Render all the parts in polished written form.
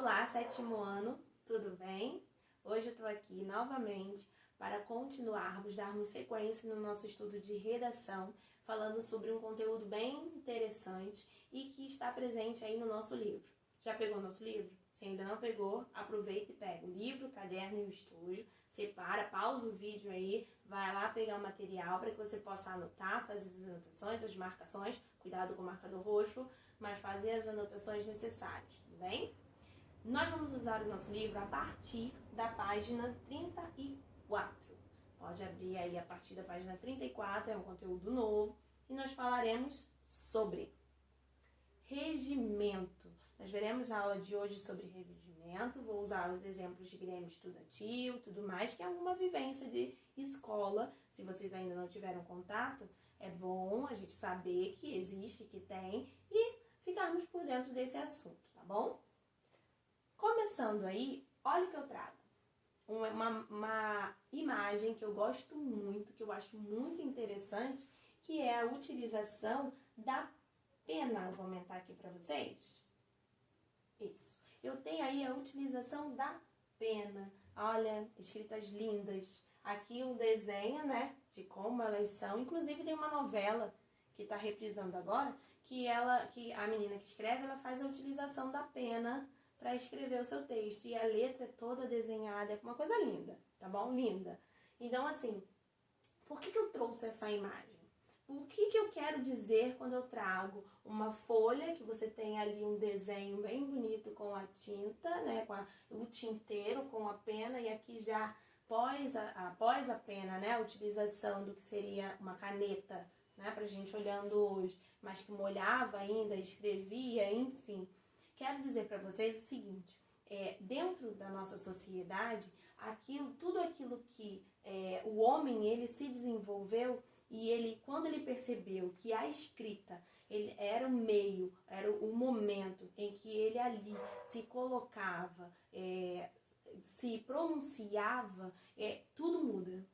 Olá, sétimo ano, tudo bem? Hoje eu estou aqui novamente para darmos sequência no nosso estudo de redação, falando sobre um conteúdo bem interessante e que está presente aí no nosso livro. Já pegou o nosso livro? Se ainda não pegou, aproveita e pega o livro, o caderno e o estojo, separa, pausa o vídeo aí, vai lá pegar o material para que você possa anotar, fazer as anotações, as marcações, cuidado com o marcador roxo, mas fazer as anotações necessárias, tudo bem? Nós vamos usar o nosso livro a partir da página 34. Pode abrir aí a partir da página 34, é um conteúdo novo, e nós falaremos sobre regimento. Nós veremos a aula de hoje sobre regimento, vou usar os exemplos de grêmio estudantil, tudo mais, que é uma vivência de escola. Se vocês ainda não tiveram contato, é bom a gente saber que existe, que tem, e ficarmos por dentro desse assunto, tá bom? Começando aí, olha o que eu trago. Uma imagem que eu gosto muito, que eu acho muito interessante, que é a utilização da pena. Eu vou aumentar aqui para vocês. Isso. Eu tenho aí a utilização da pena. Olha, escritas lindas. Aqui um desenho, né, de como elas são. Inclusive tem uma novela que está reprisando agora, que a menina que escreve, ela faz a utilização da pena para escrever o seu texto. E a letra é toda desenhada, é uma coisa linda, tá bom? Linda. Então, assim, por que eu trouxe essa imagem? O que eu quero dizer quando eu trago uma folha, que você tem ali um desenho bem bonito com a tinta, né? Com o tinteiro, com a pena, e aqui já após a pena, né? A utilização do que seria uma caneta, né? Pra gente olhando hoje, mas que molhava ainda, escrevia, enfim. Quero dizer para vocês o seguinte, dentro da nossa sociedade, tudo aquilo que o homem ele se desenvolveu e quando ele percebeu que a escrita ele era o meio, era o momento em que ele ali se colocava, se pronunciava, tudo muda,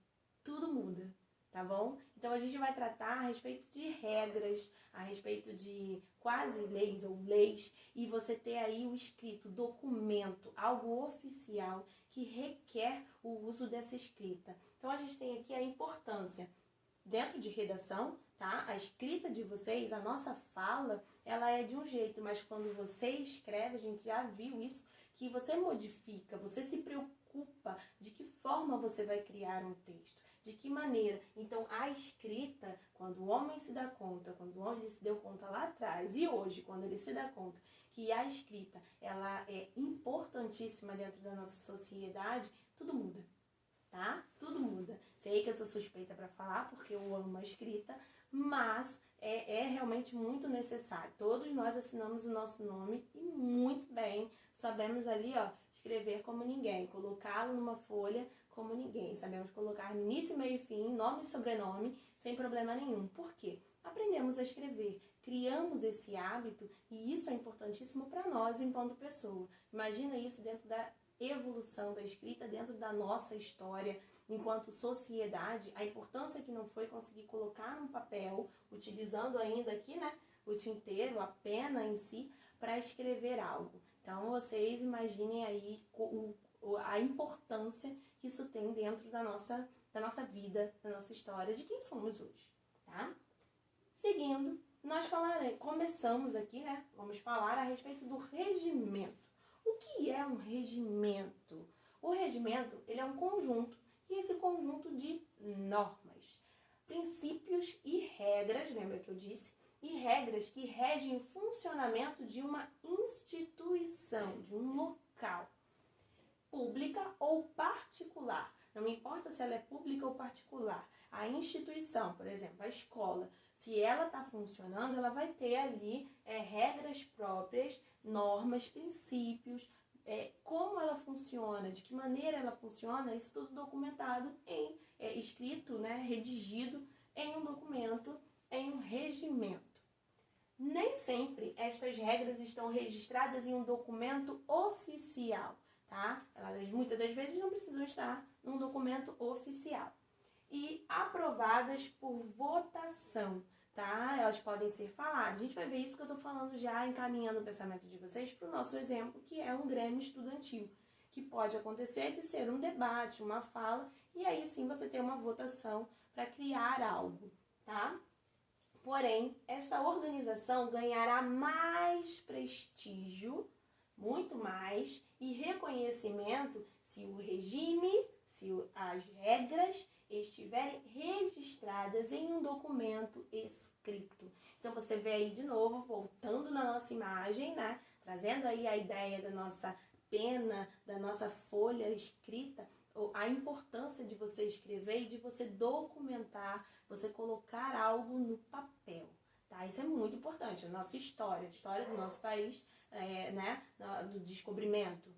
tudo muda. Tá bom? Então a gente vai tratar a respeito de regras, a respeito de quase leis ou leis, e você ter aí o escrito, documento, algo oficial que requer o uso dessa escrita. Então a gente tem aqui a importância dentro de redação, tá? A escrita de vocês, a nossa fala, ela é de um jeito, mas quando você escreve, a gente já viu isso, que você modifica, você se preocupa de que forma você vai criar um texto, de que maneira. Então, a escrita, quando o homem se dá conta, quando o homem se deu conta lá atrás, e hoje, quando ele se dá conta que a escrita, ela é importantíssima dentro da nossa sociedade, tudo muda. Tá? Tudo muda. Sei que eu sou suspeita para falar porque eu amo a escrita, mas é realmente muito necessário. Todos nós assinamos o nosso nome e muito bem, sabemos ali, ó, escrever como ninguém, colocá-lo numa folha como ninguém. Sabemos colocar início, meio e fim, nome e sobrenome, sem problema nenhum. Por quê? Aprendemos a escrever, criamos esse hábito e isso é importantíssimo para nós enquanto pessoa. Imagina isso dentro da evolução da escrita, dentro da nossa história enquanto sociedade, a importância que não foi conseguir colocar num papel, utilizando ainda aqui, né, o tinteiro, a pena em si, para escrever algo. Então vocês imaginem aí a importância que isso tem dentro da nossa vida, da nossa história, de quem somos hoje, tá? Seguindo, começamos aqui, né, vamos falar a respeito do regimento. O que é um regimento? O regimento, ele é um conjunto, e esse conjunto de normas, princípios e regras, lembra que eu disse? E regras que regem o funcionamento de uma instituição, de um local, pública ou particular. Não importa se ela é pública ou particular. A instituição, por exemplo, a escola, se ela está funcionando, ela vai ter ali regras próprias, normas, princípios, como ela funciona, de que maneira ela funciona, isso tudo documentado escrito, né, redigido em um documento, em um regimento. Nem sempre estas regras estão registradas em um documento oficial, tá? Elas muitas das vezes não precisam estar num documento oficial. E aprovadas por votação, tá? Elas podem ser faladas. A gente vai ver isso que eu tô falando já, encaminhando o pensamento de vocês para o nosso exemplo, que é um grêmio estudantil, que pode acontecer de ser um debate, uma fala, e aí sim você ter uma votação para criar algo, tá? Porém, esta organização ganhará mais prestígio, muito mais, e reconhecimento se o regime, se as regras estiverem registradas em um documento escrito. Então você vê aí de novo, voltando na nossa imagem, né? Trazendo aí a ideia da nossa pena, da nossa folha escrita, a importância de você escrever e de você documentar, você colocar algo no papel, tá? Isso é muito importante. A nossa história, a história do nosso país, né, do descobrimento,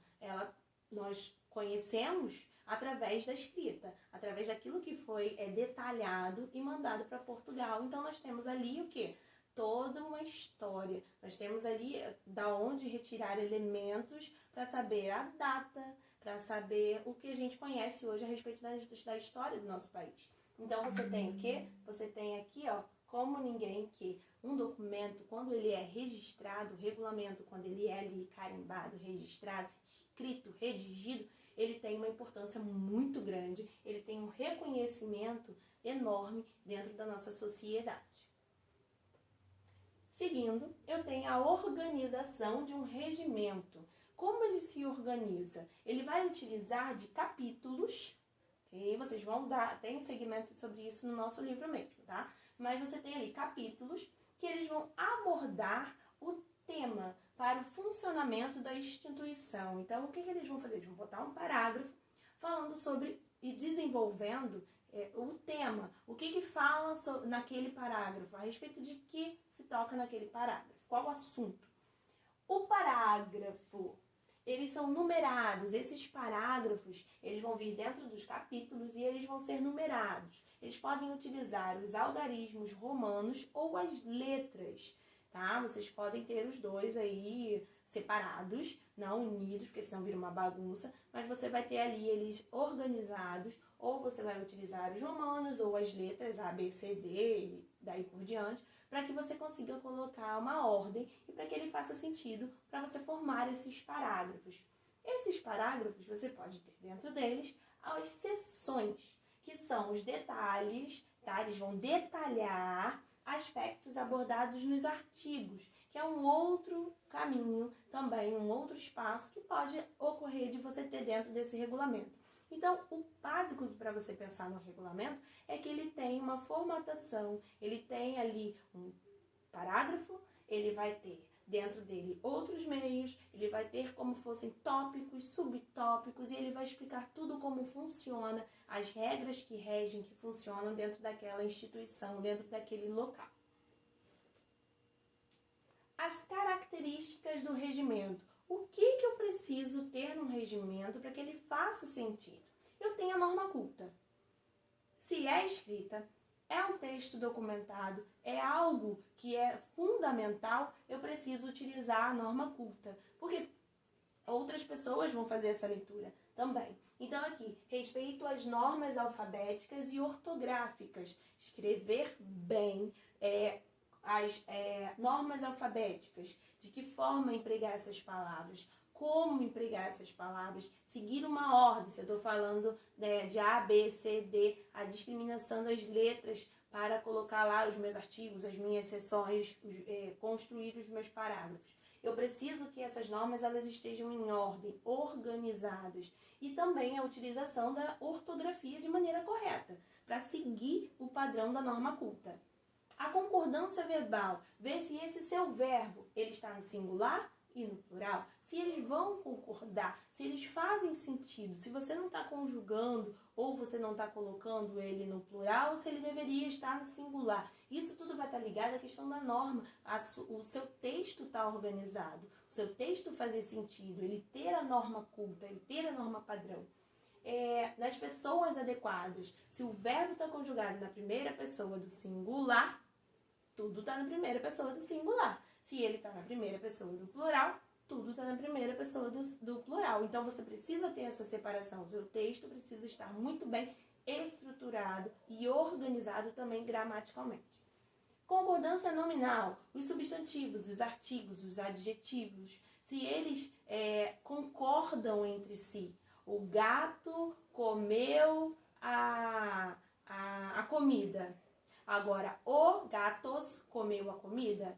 nós conhecemos através da escrita, através daquilo que foi detalhado e mandado para Portugal. Então nós temos ali o quê? Toda uma história. Nós temos ali da onde retirar elementos para saber a data, para saber o que a gente conhece hoje a respeito da história do nosso país. Então você tem o quê? Você tem aqui, ó, como ninguém, que um documento, quando ele é registrado, o regulamento, quando ele é ali carimbado, registrado, escrito, redigido, ele tem uma importância muito grande, ele tem um reconhecimento enorme dentro da nossa sociedade. Seguindo, eu tenho a organização de um regimento. Como ele se organiza? Ele vai utilizar de capítulos, ok? Vocês vão tem segmento sobre isso no nosso livro mesmo, tá? Mas você tem ali capítulos que eles vão abordar o tema para o funcionamento da instituição. Então, o que eles vão fazer? Eles vão botar um parágrafo falando sobre e desenvolvendo o tema. O que fala naquele parágrafo? A respeito de que se toca naquele parágrafo? Qual o assunto? O parágrafo, eles são numerados. Esses parágrafos, eles vão vir dentro dos capítulos e eles vão ser numerados. Eles podem utilizar os algarismos romanos ou as letras, tá? Vocês podem ter os dois aí separados, não unidos, porque senão vira uma bagunça, mas você vai ter ali eles organizados, ou você vai utilizar os romanos ou as letras A, B, C, D e daí por diante, para que você consiga colocar uma ordem e para que ele faça sentido para você formar esses parágrafos. Esses parágrafos você pode ter dentro deles as seções, que são os detalhes, tá? Eles vão detalhar aspectos abordados nos artigos, que é um outro caminho, também um outro espaço que pode ocorrer de você ter dentro desse regulamento. Então, o básico para você pensar no regulamento é que ele tem uma formatação, ele tem ali um parágrafo, ele vai ter dentro dele outros meios, ele vai ter como fossem tópicos, subtópicos, e ele vai explicar tudo como funciona, as regras que regem, que funcionam dentro daquela instituição, dentro daquele local. As características do regimento. O que eu preciso ter num regimento para que ele faça sentido? Eu tenho a norma culta. Se é escrita, é um texto documentado, é algo que é fundamental, eu preciso utilizar a norma culta, porque outras pessoas vão fazer essa leitura também. Então aqui, respeito às normas alfabéticas e ortográficas, escrever bem as normas alfabéticas, de que forma empregar essas palavras, como empregar essas palavras, seguir uma ordem. Se eu estou falando de A, B, C, D, a discriminação das letras para colocar lá os meus artigos, as minhas seções, construir os meus parágrafos. Eu preciso que essas normas elas estejam em ordem, organizadas. E também a utilização da ortografia de maneira correta, para seguir o padrão da norma culta. A concordância verbal, ver se esse seu verbo ele está no singular e no plural, se eles vão concordar, se eles fazem sentido, se você não está conjugando ou você não está colocando ele no plural, se ele deveria estar no singular. Isso tudo vai estar ligado à questão da norma. O seu texto está organizado, o seu texto fazer sentido, ele ter a norma culta, ele ter a norma padrão. Nas pessoas adequadas, se o verbo está conjugado na primeira pessoa do singular, tudo está na primeira pessoa do singular. Se ele está na primeira pessoa do plural, tudo está na primeira pessoa do plural. Então, você precisa ter essa separação. O seu texto precisa estar muito bem estruturado e organizado também gramaticalmente. Concordância nominal, os substantivos, os artigos, os adjetivos, se eles concordam entre si. O gato comeu a comida. Agora, o gatos comeu a comida.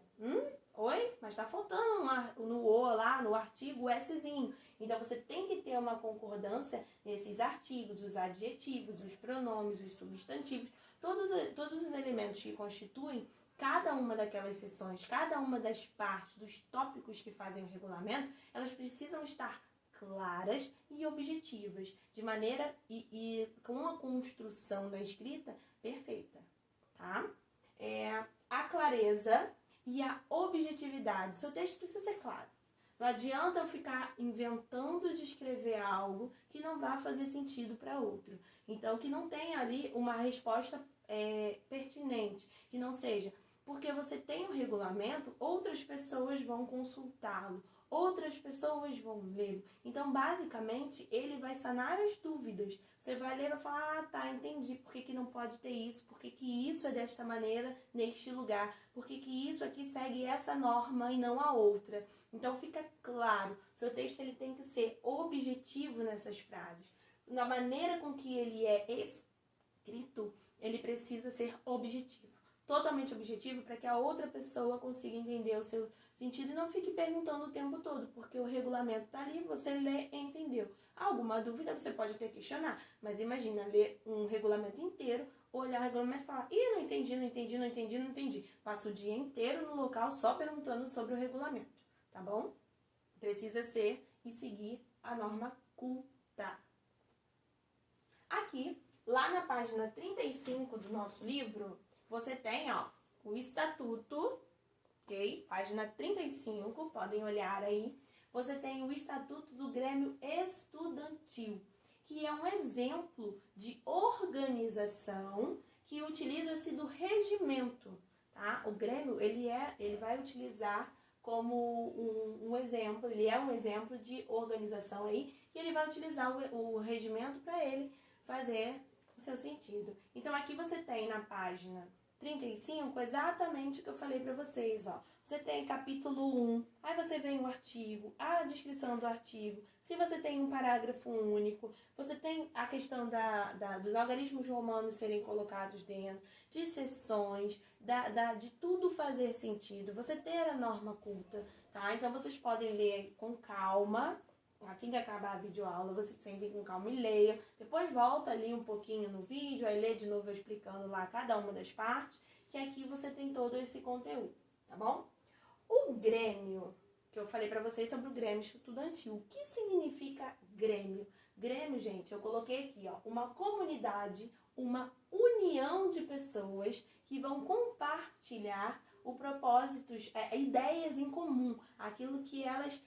Oi? Mas tá faltando no o lá, no artigo, o Szinho. Então, você tem que ter uma concordância nesses artigos, os adjetivos, os pronomes, os substantivos, todos os elementos que constituem cada uma daquelas seções, cada uma das partes, dos tópicos que fazem o regulamento, elas precisam estar claras e objetivas, de maneira e com a construção da escrita perfeita, tá? A clareza e a objetividade. Seu texto precisa ser claro. Não adianta eu ficar inventando de escrever algo que não vá fazer sentido para outro. Então, que não tenha ali uma resposta pertinente, que não seja... Porque você tem um regulamento, outras pessoas vão consultá-lo, outras pessoas vão lê-lo. Então, basicamente, ele vai sanar as dúvidas. Você vai ler e vai falar, tá, entendi por que não pode ter isso, por que isso é desta maneira neste lugar, por que isso aqui segue essa norma e não a outra. Então, fica claro, seu texto ele tem que ser objetivo nessas frases. Na maneira com que ele é escrito, ele precisa ser objetivo. Totalmente objetivo para que a outra pessoa consiga entender o seu sentido e não fique perguntando o tempo todo, porque o regulamento está ali, você lê e entendeu. Alguma dúvida você pode até questionar, mas imagina ler um regulamento inteiro, olhar o regulamento e falar, não entendi. Passa o dia inteiro no local só perguntando sobre o regulamento, tá bom? Precisa ser e seguir a norma culta. Aqui, lá na página 35 do nosso livro, você tem, o estatuto, ok? Página 35, podem olhar aí. Você tem o estatuto do Grêmio Estudantil, que é um exemplo de organização que utiliza-se do regimento, tá? O Grêmio, ele vai utilizar como um exemplo, ele é um exemplo de organização aí, e ele vai utilizar o regimento para ele fazer o seu sentido. Então, aqui você tem na página 35, exatamente o que eu falei para vocês, Você tem capítulo 1, aí você vem o artigo, a descrição do artigo, se você tem um parágrafo único, você tem a questão dos algarismos romanos serem colocados dentro, de seções, de tudo fazer sentido, você ter a norma culta, tá? Então, vocês podem ler com calma. Assim que acabar a videoaula, vocês sentem com calma e leiam. Depois volta ali um pouquinho no vídeo, aí lê de novo eu explicando lá cada uma das partes, que aqui você tem todo esse conteúdo, tá bom? O Grêmio, que eu falei pra vocês sobre o Grêmio Estudantil. O que significa Grêmio? Grêmio, gente, eu coloquei aqui, uma comunidade, uma união de pessoas que vão compartilhar o propósitos, ideias em comum, aquilo que elas,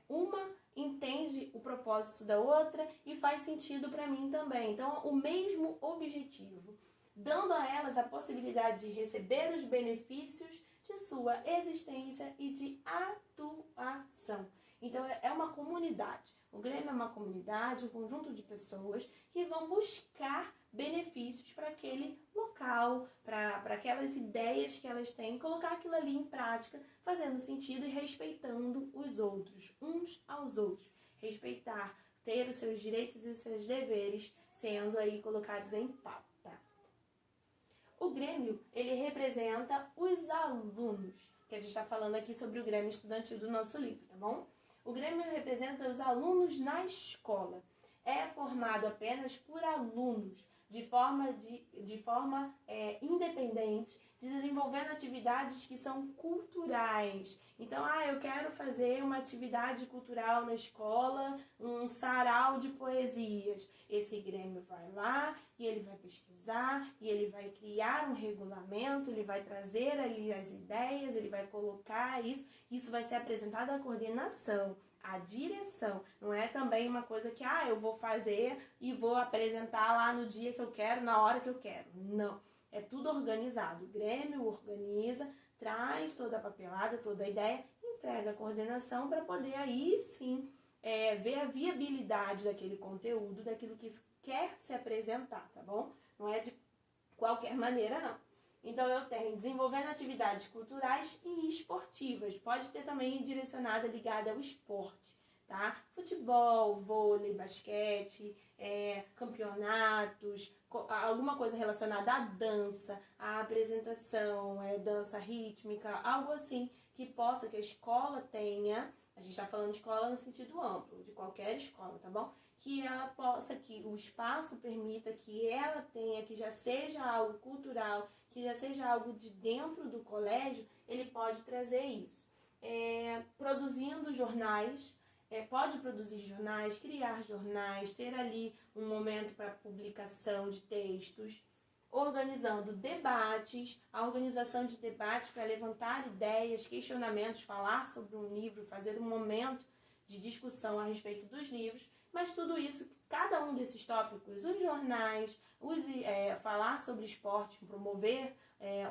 uma entende o propósito da outra e faz sentido para mim também. Então, o mesmo objetivo, dando a elas a possibilidade de receber os benefícios de sua existência e de atuação. Então, é uma comunidade. O Grêmio é uma comunidade, um conjunto de pessoas que vão buscar benefícios para aquele local, para aquelas ideias que elas têm, colocar aquilo ali em prática, fazendo sentido e respeitando os outros, uns aos outros. Respeitar, ter os seus direitos e os seus deveres sendo aí colocados em pauta. O Grêmio, ele representa os alunos, que a gente está falando aqui sobre o Grêmio Estudantil do nosso livro, tá bom? O Grêmio representa os alunos na escola. É formado apenas por alunos, de forma independente, desenvolvendo atividades que são culturais. Então, eu quero fazer uma atividade cultural na escola, um sarau de poesias. Esse Grêmio vai lá e ele vai pesquisar, e ele vai criar um regulamento, ele vai trazer ali as ideias, ele vai colocar isso vai ser apresentado à coordenação, à direção. Não é também uma coisa que, eu vou fazer e vou apresentar lá no dia que eu quero, na hora que eu quero. Não. É tudo organizado. O Grêmio organiza, traz toda a papelada, toda a ideia, entrega a coordenação para poder aí sim ver a viabilidade daquele conteúdo, daquilo que quer se apresentar, tá bom? Não é de qualquer maneira, não. Então eu tenho desenvolvendo atividades culturais e esportivas. Pode ter também direcionada, ligada ao esporte, tá? Futebol, vôlei, basquete, campeonatos, alguma coisa relacionada à dança, à apresentação, dança rítmica, algo assim que a escola tenha. A gente está falando de escola no sentido amplo, de qualquer escola, tá bom? Que ela possa, que o espaço permita que ela tenha, que já seja algo cultural, que já seja algo de dentro do colégio, ele pode trazer isso. Produzindo jornais, pode produzir jornais, criar jornais, ter ali um momento para publicação de textos, organizando debates, a organização de debates para levantar ideias, questionamentos, falar sobre um livro, fazer um momento de discussão a respeito dos livros, mas tudo isso, cada um desses tópicos, os jornais, falar sobre esporte, promover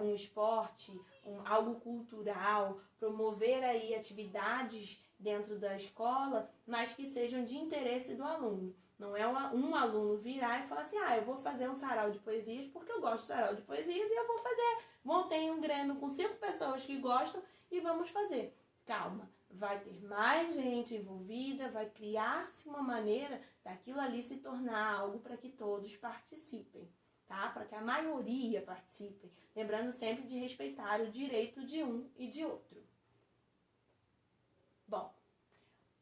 um esporte, algo cultural, promover aí atividades dentro da escola, mas que sejam de interesse do aluno. Não é um aluno virar e falar assim, eu vou fazer um sarau de poesias porque eu gosto de sarau de poesias e eu vou fazer. Montei um grêmio com 5 pessoas que gostam e vamos fazer. Calma, vai ter mais gente envolvida, vai criar-se uma maneira daquilo ali se tornar algo para que todos participem, tá? Para que a maioria participe. Lembrando sempre de respeitar o direito de um e de outro. Bom,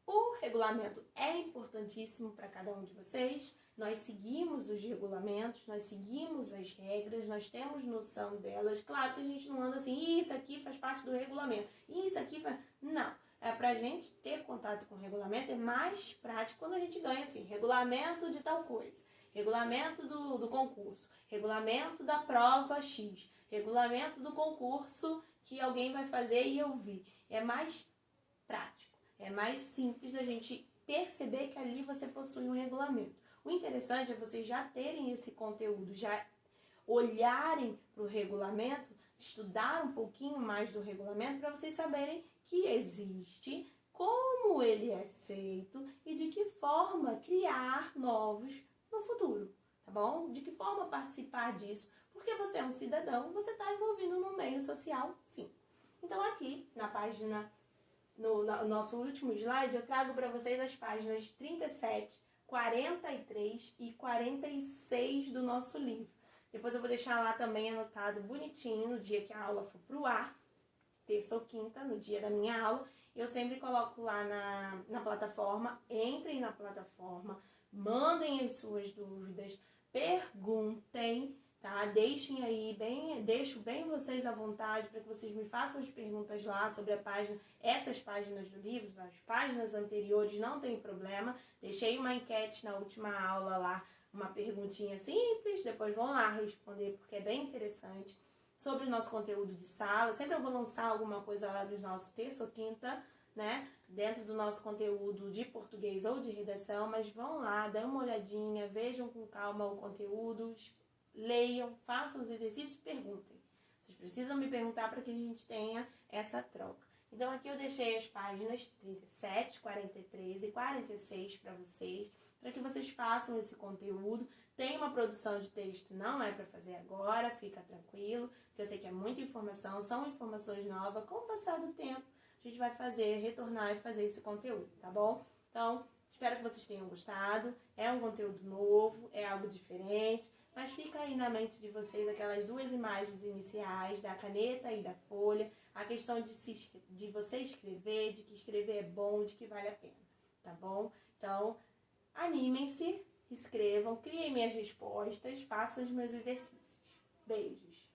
o regulamento é importantíssimo para cada um de vocês. Nós seguimos os regulamentos, nós seguimos as regras, nós temos noção delas. Claro que a gente não anda assim, isso aqui faz parte do regulamento, isso aqui faz... Não, para a gente ter contato com o regulamento é mais prático quando a gente ganha assim, regulamento de tal coisa, regulamento do concurso, regulamento da prova X, regulamento do concurso que alguém vai fazer e eu vi. É mais prático. É mais simples a gente perceber que ali você possui um regulamento. O interessante é vocês já terem esse conteúdo, já olharem para o regulamento, estudar um pouquinho mais do regulamento para vocês saberem que existe, como ele é feito e de que forma criar novos no futuro, tá bom? De que forma participar disso, porque você é um cidadão, você está envolvido no meio social, sim. Então aqui na página... No nosso último slide, eu trago para vocês as páginas 37, 43 e 46 do nosso livro. Depois eu vou deixar lá também anotado bonitinho no dia que a aula for pro ar, terça ou quinta, no dia da minha aula. Eu sempre coloco lá na plataforma, entrem na plataforma, mandem as suas dúvidas, perguntem, tá? Deixem aí deixo bem vocês à vontade para que vocês me façam as perguntas lá sobre a página, essas páginas do livro, as páginas anteriores, não tem problema. Deixei uma enquete na última aula lá, uma perguntinha simples, depois vão lá responder porque é bem interessante. Sobre o nosso conteúdo de sala, sempre eu vou lançar alguma coisa lá dos nossos terça ou quinta, né? Dentro do nosso conteúdo de português ou de redação, mas vão lá, dão uma olhadinha, vejam com calma o conteúdo, leiam, façam os exercícios, perguntem. Vocês precisam me perguntar para que a gente tenha essa troca. Então aqui eu deixei as páginas 37, 43 e 46 para que vocês façam esse conteúdo. Tem uma produção de texto, não é para fazer agora, fica tranquilo, porque eu sei que é muita informação, são informações novas. Com o passar do tempo, a gente vai retornar e fazer esse conteúdo, tá bom? Então, espero que vocês tenham gostado. É um conteúdo novo, é algo diferente. Mas fica aí na mente de vocês aquelas 2 imagens iniciais da caneta e da folha, a questão de você escrever, de que escrever é bom, de que vale a pena, tá bom? Então, animem-se, escrevam, criem minhas respostas, façam os meus exercícios. Beijos!